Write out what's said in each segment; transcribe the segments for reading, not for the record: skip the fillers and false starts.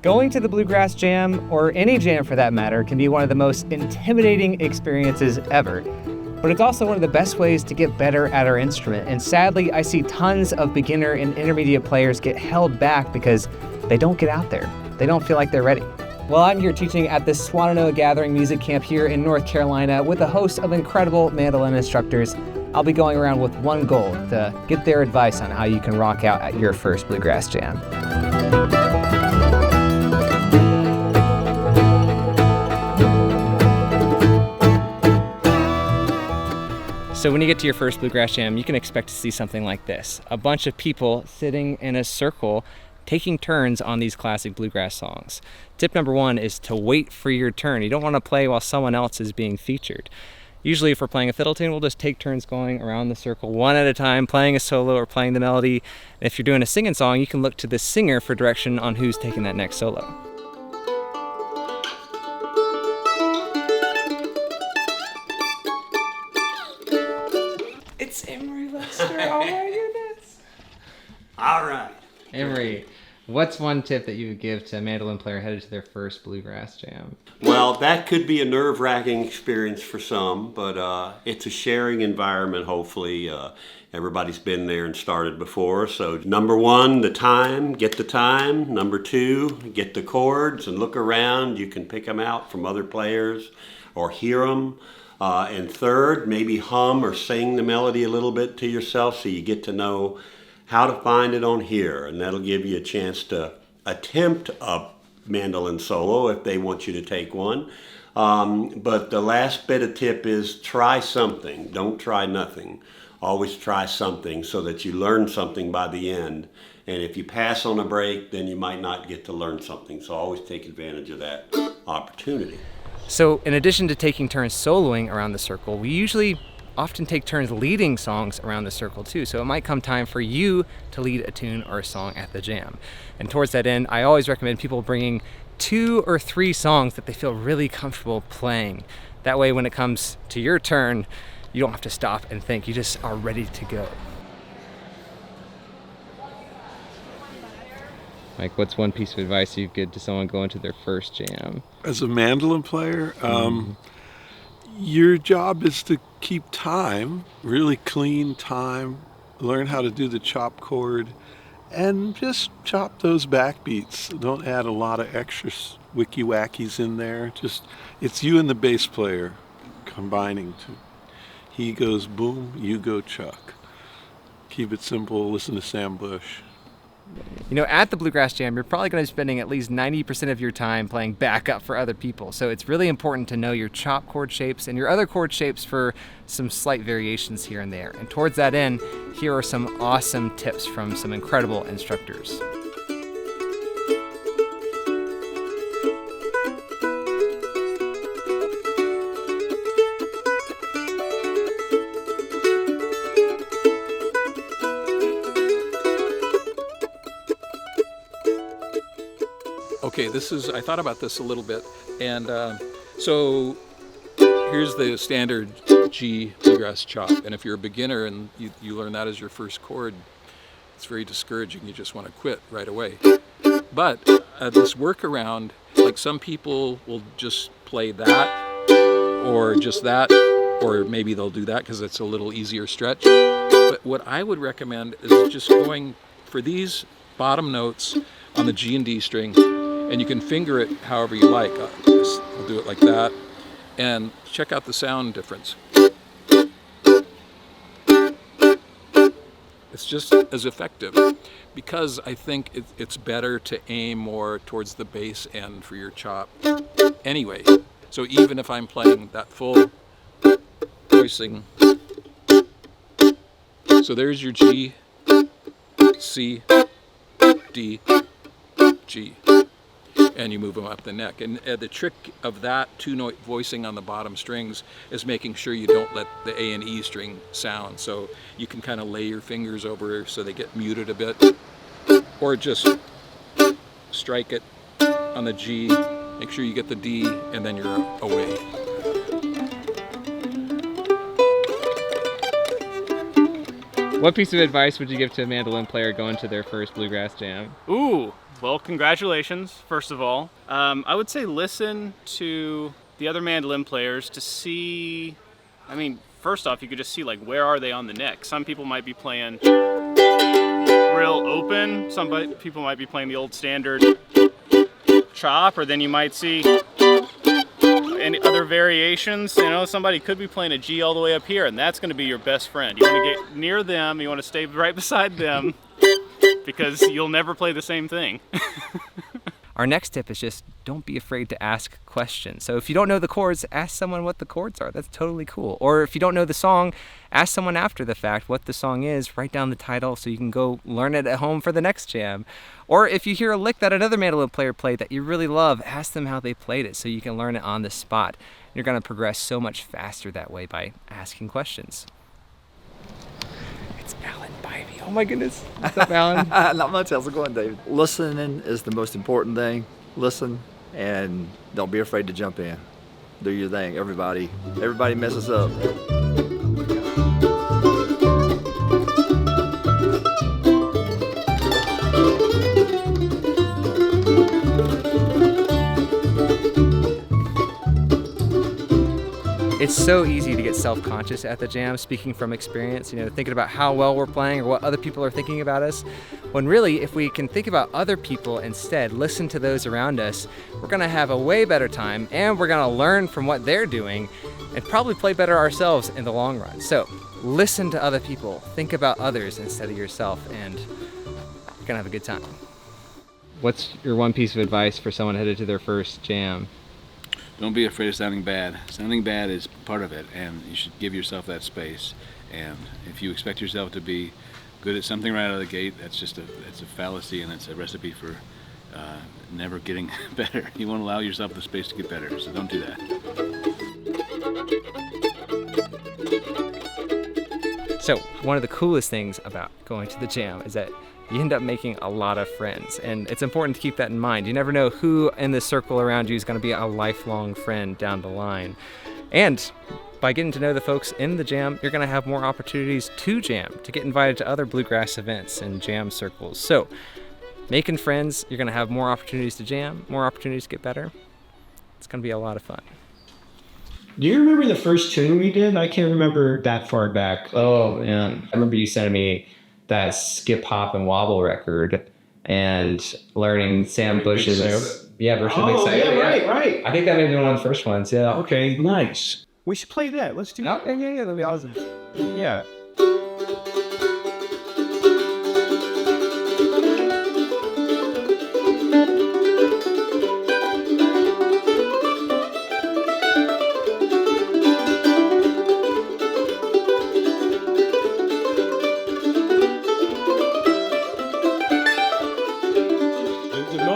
Going to the Bluegrass Jam, or any jam for that matter, can be one of the most intimidating experiences ever. But it's also one of the best ways to get better at our instrument. And sadly, I see tons of beginner and intermediate players get held back because they don't get out there. They don't feel like they're ready. Well, I'm here teaching at the Swannanoa Gathering Music Camp here in North Carolina with a host of incredible mandolin instructors. I'll be going around with one goal, to get their advice on how you can rock out at your first Bluegrass Jam. So when you get to your first Bluegrass Jam, you can expect to see something like this. A bunch of people sitting in a circle taking turns on these classic bluegrass songs. Tip number one is to wait for your turn. You don't want to play while someone else is being featured. Usually if we're playing a fiddle tune, we'll just take turns going around the circle one at a time, playing a solo or playing the melody. And if you're doing a singing song, you can look to the singer for direction on who's taking that next solo. It's Emery Lester. Oh my goodness. All right. Emery, what's one tip that you would give to a mandolin player headed to their first Bluegrass Jam? Well, that could be a nerve-wracking experience for some, but it's a sharing environment, hopefully. Everybody's been there and started before. So number one, the time, get the time. Number two, get the chords and look around. You can pick them out from other players or hear them. And third, maybe hum or sing the melody a little bit to yourself so you get to know how to find it on here. And that'll give you a chance to attempt a mandolin solo if they want you to take one. But the last bit of tip is try something. Don't try nothing. Always try something so that you learn something by the end. And if you pass on a break, then you might not get to learn something. So always take advantage of that opportunity. So in addition to taking turns soloing around the circle, we usually often take turns leading songs around the circle too. So it might come time for you to lead a tune or a song at the jam. And towards that end, I always recommend people bringing 2 or 3 songs that they feel really comfortable playing. That way when it comes to your turn, you don't have to stop and think, you just are ready to go. Mike, what's one piece of advice you'd give to someone going to their first jam? As a mandolin player, your job is to keep time, really clean time, learn how to do the chop chord, and just chop those backbeats. Don't add a lot of extra wicky-wackies in there. Just, it's you and the bass player combining. He goes boom, you go chuck. Keep it simple, listen to Sam Bush. You know, at the Bluegrass Jam, you're probably going to be spending at least 90% of your time playing backup for other people. So it's really important to know your chop chord shapes and your other chord shapes for some slight variations here and there. And towards that end, here are some awesome tips from some incredible instructors. Okay, I thought about this a little bit, and so here's the standard G bluegrass chop, and if you're a beginner and you learn that as your first chord, it's very discouraging. You just want to quit right away. But this workaround, like some people will just play that, or just that, or maybe they'll do that because it's a little easier stretch. But what I would recommend is just going for these bottom notes on the G and D string, and you can finger it however you like. I'll do it like that, and check out the sound difference. It's just as effective, because I think it's better to aim more towards the bass end for your chop anyway. So even if I'm playing that full voicing, so there's your G, C, D, G, and you move them up the neck. And the trick of that 2-note voicing on the bottom strings is making sure you don't let the A and E string sound. So you can kind of lay your fingers over so they get muted a bit, or just strike it on the G, make sure you get the D, and then you're away. What piece of advice would you give to a mandolin player going to their first Bluegrass Jam? Ooh, well, congratulations, first of all. I would say listen to the other mandolin players to see, I mean, first off, you could just see like where are they on the neck. Some people might be playing real open, some people might be playing the old standard chop, or then you might see any other variations. You know, somebody could be playing a G all the way up here, and that's going to be your best friend. You want to get near them, you want to stay right beside them, because you'll never play the same thing. Our next tip is just don't be afraid to ask questions. So if you don't know the chords, ask someone what the chords are. That's totally cool. Or if you don't know the song, ask someone after the fact what the song is. Write down the title so you can go learn it at home for the next jam. Or if you hear a lick that another mandolin player played that you really love, ask them how they played it so you can learn it on the spot. You're going to progress so much faster that way by asking questions. It's Alan Bivey. Oh my goodness. What's up, Alan? Not much. How's it going, David? Listening is the most important thing. Listen and don't be afraid to jump in. Do your thing. Everybody messes up. It's so easy to get self-conscious at the jam, speaking from experience, you know, thinking about how well we're playing or what other people are thinking about us. When really, if we can think about other people instead, listen to those around us, we're gonna have a way better time and we're gonna learn from what they're doing and probably play better ourselves in the long run. So listen to other people, think about others instead of yourself, and you're gonna have a good time. What's your one piece of advice for someone headed to their first jam? Don't be afraid of sounding bad. Sounding bad is part of it, and you should give yourself that space. And if you expect yourself to be good at something right out of the gate, it's a fallacy, and it's a recipe for never getting better. You want to allow yourself the space to get better, so don't do that. So one of the coolest things about going to the jam is that you end up making a lot of friends, and it's important to keep that in mind. You never know who in the circle around you is going to be a lifelong friend down the line. And by getting to know the folks in the jam, you're going to have more opportunities to jam, to get invited to other bluegrass events and jam circles. So making friends, you're going to have more opportunities to jam, more opportunities to get better. It's going to be a lot of fun. Do you remember the first tune we did? I can't remember that far back. Oh, man. I remember you sending me that skip, hop, and wobble record and learning Sam Bush's... version of Big Sam. Yeah, right. I think that may be one of the first ones, yeah. Okay, nice. We should play that. Let's do that. Yeah, that'd be awesome. Yeah.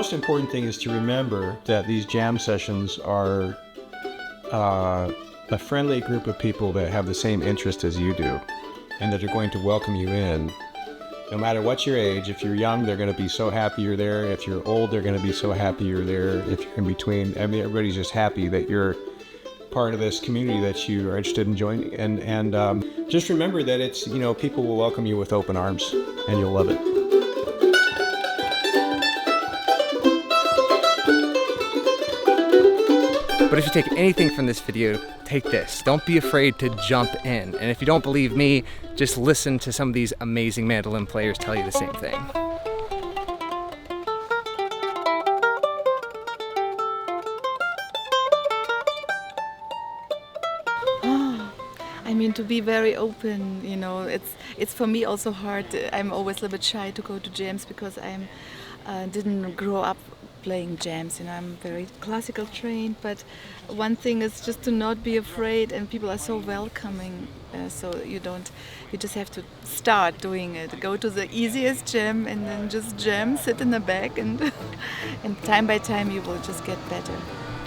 The important thing is to remember that these jam sessions are a friendly group of people that have the same interest as you do, and that are going to welcome you in. No matter what your age, if you're young, they're going to be so happy you're there. If you're old, they're going to be so happy you're there. If you're in between, I mean, everybody's just happy that you're part of this community that you are interested in joining. And just remember that it's, you know, people will welcome you with open arms, and you'll love it. But if you take anything from this video, take this. Don't be afraid to jump in. And if you don't believe me, just listen to some of these amazing mandolin players tell you the same thing. I mean, to be very open, you know, it's for me also hard. I'm always a little bit shy to go to jams because I didn't grow up playing jams, you know, I'm very classical trained, but one thing is just to not be afraid, and people are so welcoming, so you just have to start doing it. Go to the easiest jam and then just jam, sit in the back, and and time by time you will just get better.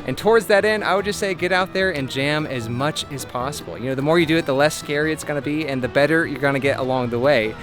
And towards that end, I would just say get out there and jam as much as possible. You know, the more you do it, the less scary it's going to be, and the better you're going to get along the way.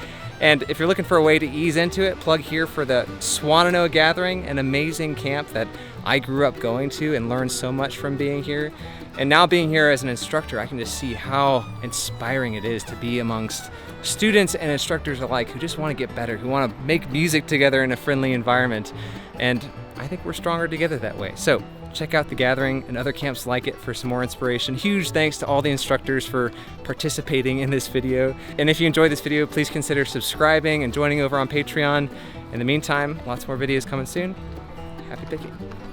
And if you're looking for a way to ease into it, plug here for the Swannanoa Gathering, an amazing camp that I grew up going to and learned so much from being here. And now being here as an instructor, I can just see how inspiring it is to be amongst students and instructors alike who just want to get better, who want to make music together in a friendly environment. And I think we're stronger together that way. So check out the Gathering and other camps like it for some more inspiration. Huge thanks to all the instructors for participating in this video. And if you enjoyed this video, please consider subscribing and joining over on Patreon. In the meantime, lots more videos coming soon. Happy picking.